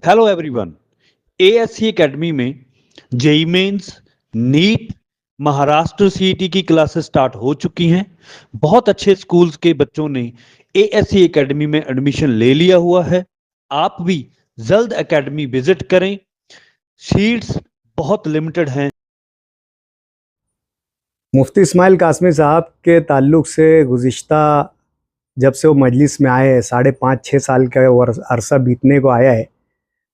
Hello everyone. ASC academy में JEE mains, NEET, Maharashtra CET की classes start हो चुकी हैं। बहुत अच्छे स्कूल्स के बच्चों ने एएससी एकेडमी में एडमिशन ले लिया हुआ है। आप भी जल्द एकेडमी विजिट करें। सीट्स बहुत लिमिटेड हैं। मुफ्ती इस्माइल कासमी साहब के ताल्लुक़ से गुज़िश्ता जब से वो मजलिस में आए हैं 5.5-6 साल का अरसा बीतने को आया है।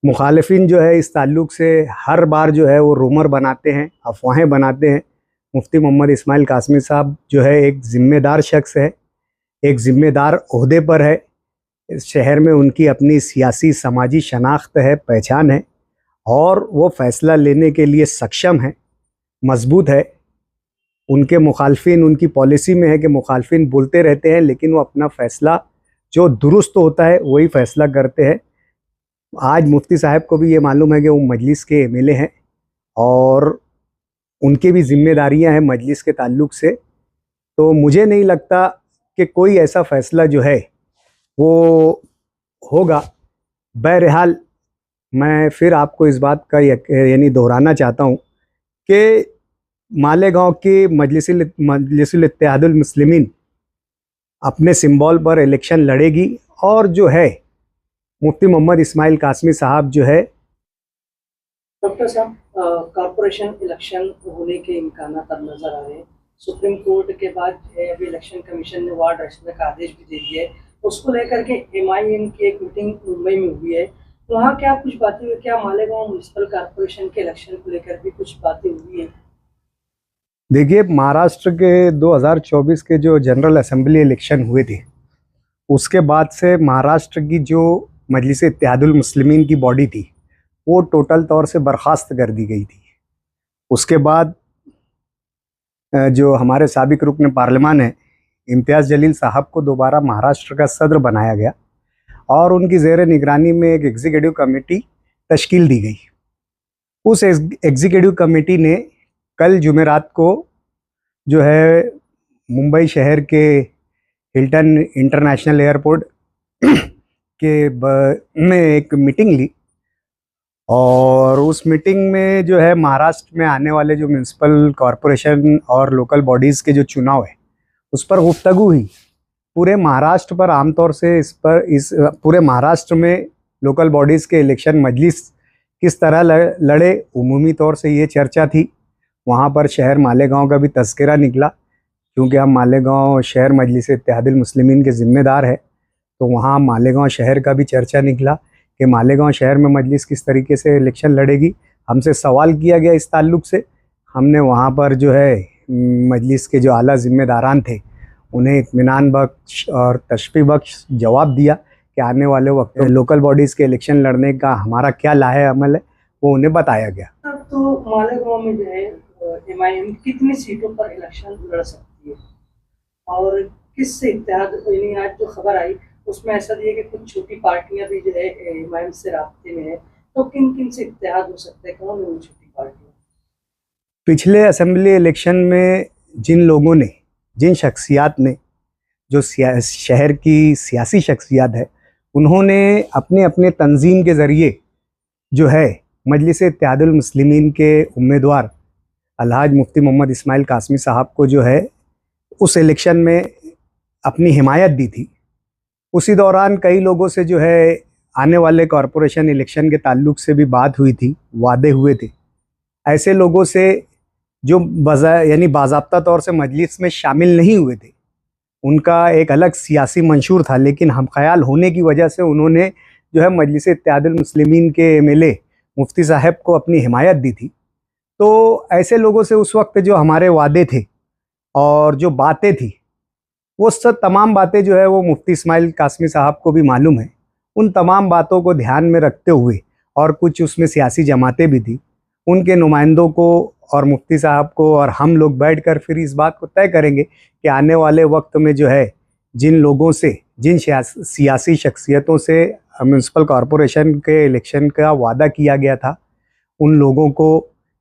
मुखालिफिन जो है इस ताल्लुक़ से हर बार जो है वो रूमर बनाते हैं, अफवाहें बनाते हैं। मुफ्ती मोहम्मद इस्माइल कासमी साहब जो है एक ज़िम्मेदार शख्स है, एक ज़िम्मेदार ओहदे पर है। इस शहर में उनकी अपनी सियासी समाजी शनाख्त है, पहचान है और वो फ़ैसला लेने के लिए सक्षम है, मजबूत है। उनके मुखालफिन उनकी पॉलिसी में है कि मुखालफिन बोलते रहते हैं लेकिन वो अपना फ़ैसला जो दुरुस्त होता है वही फ़ैसला करते हैं। आज मुफ्ती साहब को भी ये मालूम है कि वो मजलिस के एमएलए हैं और उनकी भी जिम्मेदारियां हैं मजलिस के ताल्लुक़ से। तो मुझे नहीं लगता कि कोई ऐसा फ़ैसला जो है वो होगा। बहरहाल मैं फिर आपको इस बात का यानी दोहराना चाहता हूँ कि मालेगांव की मजलिसुल इत्तेहादुल मुस्लिमीन अपने सिंबल पर इलेक्शन लड़ेगी और जो है मुफ्ती मोहम्मद इस्माइल कासमी साहब जो है। डॉक्टर साहब, कॉरपोरेशन इलेक्शन होने के इम्कान अब नज़र आ रहे हैं। सुप्रीम कोर्ट के बाद जो है अभी इलेक्शन कमीशन ने वार्ड रचने का आदेश भी दे दिया है। उसको लेकर के एमआईएम की एक मीटिंग मुंबई में हुई है। वहाँ क्या कुछ बातें हुई? क्या मालेगांव म्यूनसिपल कॉरपोरेशन के इलेक्शन को लेकर भी कुछ बातें हुई है? देखिए, महाराष्ट्र के 2024 के जो जनरल असेंबली इलेक्शन हुए थे उसके बाद से महाराष्ट्र की जो मजलिस इत्तेहादुल मुस्लिमीन की बॉडी थी वो टोटल तौर से बर्खास्त कर दी गई थी। उसके बाद जो हमारे साबिक रुकन पार्लियामान है इम्तियाज़ जलील साहब को दोबारा महाराष्ट्र का सदर बनाया गया और उनकी ज़ेर निगरानी में एक एग्जीक्यूटिव कमेटी तश्कील दी गई। उस एग्जीक्यूटिव कमेटी ने कल जुमेरात को जो है मुंबई शहर के हिल्टन इंटरनेशनल एयरपोर्ट में एक मीटिंग ली और उस मीटिंग में जो है महाराष्ट्र में आने वाले जो म्यूनसिपल कॉरपोरेशन और लोकल बॉडीज़ के जो चुनाव है उस पर गुफ्तगू हुई। पूरे महाराष्ट्र पर आमतौर से इस पूरे महाराष्ट्र में लोकल बॉडीज़ के इलेक्शन मजलिस किस तरह लड़े, उमूमी तौर से ये चर्चा थी। वहाँ पर शहर मालेगांव का भी तज़किरा निकला क्योंकि हम मालेगांव शहर मजलिस इत्तेहादुल मुस्लिमीन के ज़िम्मेदार है, तो वहाँ मालेगांव शहर का भी चर्चा निकला कि मालेगांव शहर में मजलिस किस तरीके से इलेक्शन लड़ेगी। हमसे सवाल किया गया इस ताल्लुक़ से। हमने वहाँ पर जो है मजलिस के जो आला ज़िम्मेदारान थे उन्हें इत्मीनान बख्श और तशफ़ी बख्श जवाब दिया कि आने वाले वक्त लोकल बॉडीज़ के इलेक्शन लड़ने का हमारा क्या लाहे अमल है वो उन्हें बताया गया। तो मालेगांव में जो है एमआईएम कितनी सीटों पर इलेक्शन लड़ सकती है और किससे इत्तेहाद? यानी आज जो खबर आई उसमें ऐसा दिया कि कुछ छोटी पार्टियां भी जो है एमआईएम से राब्ते में है, तो किन किन से इत्तेहाद हो सकता है? कौन है वो छोटी पार्टियां? पिछले असेंबली इलेक्शन में जिन लोगों ने, जिन शख्सियात ने, जो शहर की सियासी शख्सियात है उन्होंने अपने अपने तंजीम के ज़रिए जो है मजलिस इत्तेहादुल मुस्लिमीन के उम्मीदवार अलहाज मुफ्ती मोहम्मद इस्माइल कासमी साहब को जो है उस इलेक्शन में अपनी हिमायत दी थी। उसी दौरान कई लोगों से जो है आने वाले कॉरपोरेशन इलेक्शन के ताल्लुक़ से भी बात हुई थी, वादे हुए थे। ऐसे लोगों से जो यानी बाज़ाब्ता तौर से मजलिस में शामिल नहीं हुए थे, उनका एक अलग सियासी मंशूर था, लेकिन हम ख्याल होने की वजह से उन्होंने जो है मजलिस इत्तेहादुल मुस्लिमीन के एमएलए मुफ्ती साहब को अपनी हिमायत दी थी। तो ऐसे लोगों से उस वक्त जो हमारे वादे थे और जो बातें थी वो सब तमाम बातें जो है वो मुफ्ती इस्माइल कासमी साहब को भी मालूम है। उन तमाम बातों को ध्यान में रखते हुए और कुछ उसमें सियासी जमातें भी थी, उनके नुमाइंदों को और मुफ्ती साहब को और हम लोग बैठकर फिर इस बात को तय करेंगे कि आने वाले वक्त में जो है जिन लोगों से, जिन सियासी शख्सियतों से म्यूनसिपल कॉरपोरेशन के इलेक्शन का वादा किया गया था उन लोगों को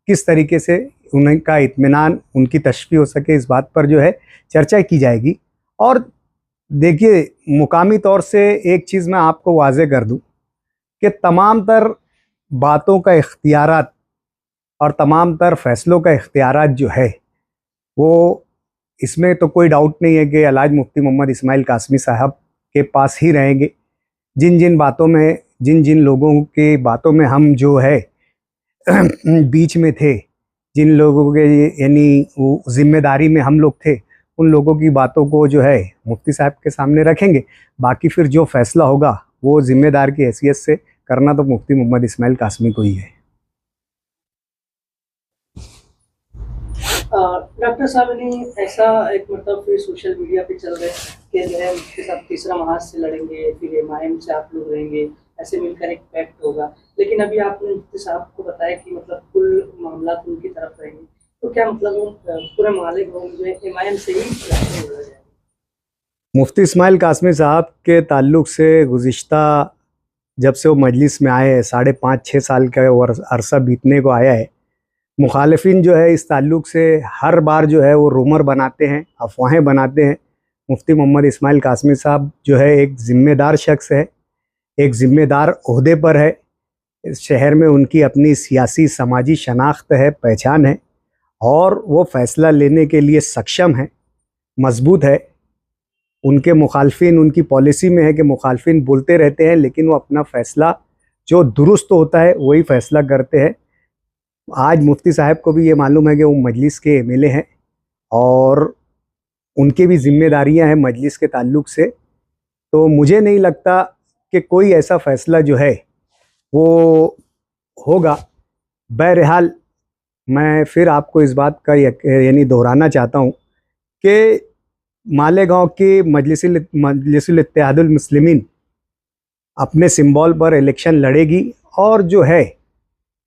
किस तरीके से उनका इत्मीनान, उनकी तशफ़ी हो सके, इस बात पर जो है चर्चा की जाएगी। और देखिए, मुकामी तौर से एक चीज़ मैं आपको वाज़े कर दूं कि तमाम तर बातों का इख्तियारात और तमाम तर फैसलों का इख्तियारात जो है वो, इसमें तो कोई डाउट नहीं है कि अलाज मुफ्ती मोहम्मद इस्माइल कासमी साहब के पास ही रहेंगे। जिन जिन बातों में, जिन जिन लोगों की बातों में हम जो है बीच में थे, जिन लोगों के यानी वो जिम्मेदारी में हम लोग थे, उन लोगों की बातों को जो है मुफ्ती साहब के सामने रखेंगे। बाकी फिर जो फैसला होगा वो जिम्मेदार की हैसियत से करना तो मुफ्ती मोहम्मद इस्माइल कासमी को ही है। डॉक्टर साहब ने ऐसा एक मतलब फिर सोशल मीडिया पे चल रहे कि जो है मुफ्ती साहब तीसरा महाज से लड़ेंगे, फिर एमआईएम से आप लोग रहेंगे, ऐसे मिलकर एक पैक्ट होगा। लेकिन अभी आपने मुफ्ती साहब को बताया कि मतलब कुल मामला तो उनकी तरफ रहेंगे, तो क्या मतलब वो पूरे मालिक होंगे जो है एमआईएम से ही लड़ने हो जाएगा? मुफ्ती इस्माइल कासमी साहब के ताल्लुक़ से गुज़िश्ता जब से वो मजलिस में आए हैं, 5.5-6 साल का अरसा बीतने को आया है, मुखालिफिन जो है इस ताल्लुक़ से हर बार जो है वो रूमर बनाते हैं, अफवाहें बनाते हैं। मुफ्ती मोहम्मद इस्माइल कासमी साहब जो है एक ज़िम्मेदार शख्स है, एक ज़िम्मेदार ओहदे पर है। इस शहर में उनकी अपनी सियासी समाजी शनाख्त है, पहचान है, और वो फ़ैसला लेने के लिए सक्षम है, मजबूत है। उनके मुखालफिन, उनकी पॉलिसी में है कि मुखालफिन बोलते रहते हैं लेकिन वो अपना फ़ैसला जो दुरुस्त होता है वही फ़ैसला करते हैं। आज मुफ्ती साहब को भी ये मालूम है कि वो मजलिस के एमएलए हैं और उनकी भी जिम्मेदारियां हैं मजलिस के ताल्लुक़ से। तो मुझे नहीं लगता कि कोई ऐसा फ़ैसला जो है वो होगा। बहरहाल मैं फिर आपको इस बात का यानी दोहराना चाहता हूँ कि मालेगांव की मजलिसुल इत्तेहादुल मुस्लिमीन अपने सिंबल पर इलेक्शन लड़ेगी और जो है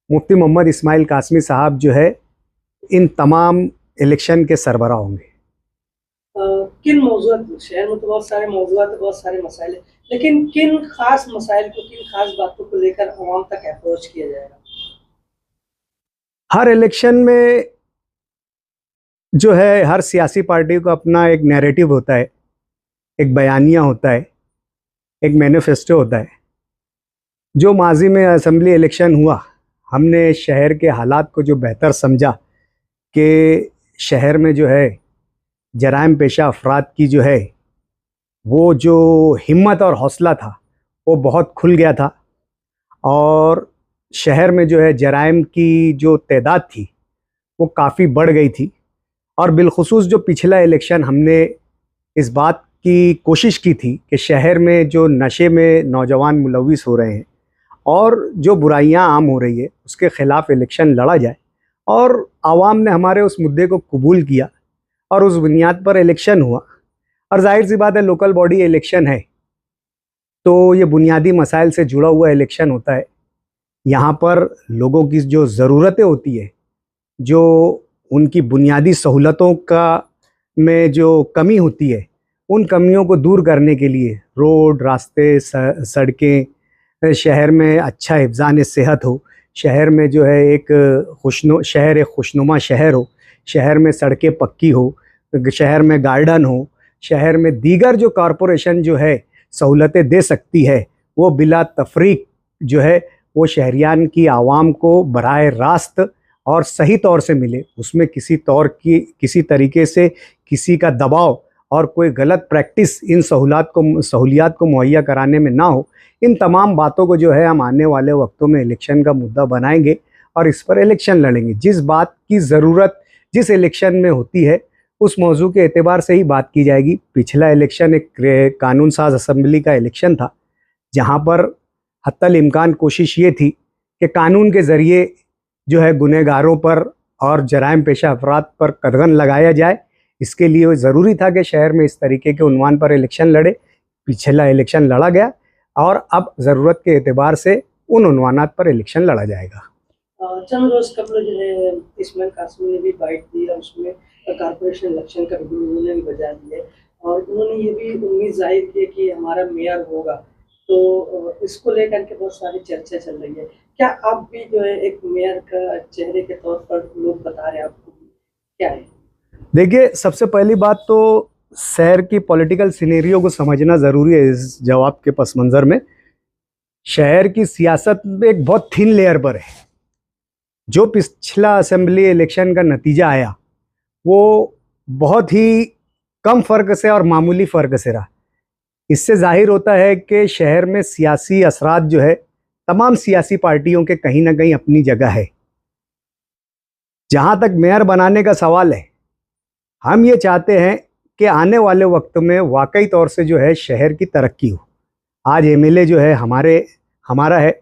मुफ्ती मोहम्मद इस्माइल कासमी साहब जो है इन तमाम इलेक्शन के सरबराह होंगे। किन मौजूद, शहर में तो बहुत सारे मौजूद, बहुत सारे मसाइल हैं, लेकिन किन खास मसाइल को, किन खास बातों को लेकर आवाम तक अप्रोच किया जाएगा? हर इलेक्शन में जो है हर सियासी पार्टी को अपना एक नैरेटिव होता है, एक बयानिया होता है, एक मैनिफेस्टो होता है। जो माजी में असेंबली इलेक्शन हुआ, हमने शहर के हालात को जो बेहतर समझा कि शहर में जो है जराइम पेशा अफराद की जो है वो जो हिम्मत और हौसला था वो बहुत खुल गया था, और शहर में जो है जराइम की जो तादाद थी वो काफ़ी बढ़ गई थी। और बिलखुसूस जो पिछला इलेक्शन हमने इस बात की कोशिश की थी कि शहर में जो नशे में नौजवान मुलविस हो रहे हैं और जो बुराइयां आम हो रही है उसके ख़िलाफ़ इलेक्शन लड़ा जाए, और आवाम ने हमारे उस मुद्दे को कबूल किया और उस बुनियाद पर इलेक्शन हुआ। और जाहिर सी बात है लोकल बॉडी इलेक्शन है तो ये बुनियादी मसाइल से जुड़ा हुआ इलेक्शन होता है। यहाँ पर लोगों की जो ज़रूरतें होती है, जो उनकी बुनियादी सहूलतों का में जो कमी होती है, उन कमियों को दूर करने के लिए रोड, रास्ते, सड़कें, शहर में अच्छा हिफ्ज़ान सेहत हो, शहर में जो है एक खुशनुमा शहर हो, शहर में सड़कें पक्की हो, शहर में गार्डन हो, शहर में दीगर जो कॉरपोरेशन जो है सहूलतें दे सकती है वो बिला तफरीक जो है वो शहरियान की आवाम को बराह रास्त और सही तौर से मिले। उसमें किसी तरीके से किसी का दबाव और कोई गलत प्रैक्टिस इन सहूलियात को मुहैया कराने में ना हो। इन तमाम बातों को जो है हम आने वाले वक्तों में इलेक्शन का मुद्दा बनाएंगे और इस पर इलेक्शन लड़ेंगे। जिस बात की ज़रूरत जिस इलेक्शन में होती है उस मौजू के एतबार से ही बात की जाएगी। पिछला इलेक्शन एक कानून साज असम्बली का इलेक्शन था जहाँ पर हत्तल इम्कान कोशिश ये थी कि कानून के ज़रिए जो है गुनहगारों पर और जराइम पेशा अफराद पर कदगन लगाया जाए। इसके लिए ज़रूरी था कि शहर में इस तरीके के उन्वान पर इलेक्शन लड़े। पिछला इलेक्शन लड़ा गया और अब ज़रूरत के एतबार से उन उन्वानात पर इलेक्शन लड़ा जाएगा। चंद रोज़ कबल जो है इस्माइल कासमी ने भी बाइट दी और उसमें कॉर्पोरेशन इलेक्शन का भी उन्होंने भी बजा दिया और उन्होंने ये भी उम्मीद जाहिर की कि हमारा मेयर होगा, तो इसको लेकर के बहुत सारी चर्चा चल रही है। क्या आप भी जो है एक मेयर का चेहरे के तौर पर लोग बता रहे हैं आपको, क्या है? देखिए, सबसे पहली बात तो शहर की पॉलिटिकल सिनेरियो को समझना ज़रूरी है इस जवाब के पस मंज़र में। शहर की सियासत एक बहुत थिन लेयर पर है। जो पिछला असेंबली इलेक्शन का नतीजा आया वो बहुत ही कम फ़र्क से और मामूली फ़र्क से रहा। इससे जाहिर होता है कि शहर में सियासी असरात जो है तमाम सियासी पार्टियों के कहीं ना कहीं अपनी जगह है। जहाँ तक मेयर बनाने का सवाल है, हम ये चाहते हैं कि आने वाले वक्त में वाकई तौर से जो है शहर की तरक्की हो। आज एमएलए जो है हमारा है,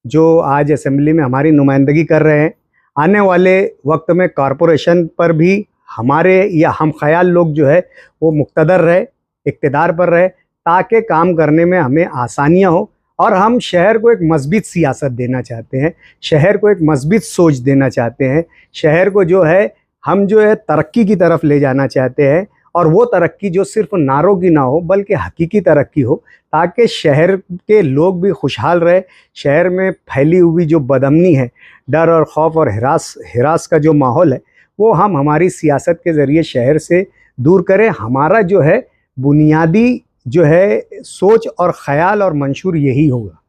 जो आज असेंबली में हमारी नुमाइंदगी कर रहे हैं। आने वाले वक्त में कॉरपोरेशन पर भी हमारे या हम ख्याल लोग जो है वो मुक्तदर रहे, इक़्तिदार पर रहे, ताकि काम करने में हमें आसानियाँ हो। और हम शहर को एक मज़बूत सियासत देना चाहते हैं, शहर को एक मज़बूत सोच देना चाहते हैं, शहर को जो है हम जो है तरक्की की तरफ ले जाना चाहते हैं। और वो तरक्की जो सिर्फ नारों की ना हो बल्कि हकीकी तरक्की हो, ताकि शहर के लोग भी खुशहाल रहे। शहर में फैली हुई जो बदअमनी है, डर और खौफ और हिरास का जो माहौल है, वो हम हमारी सियासत के ज़रिए शहर से दूर करें। हमारा जो है बुनियादी जो है सोच और ख़याल और मंशूर यही होगा।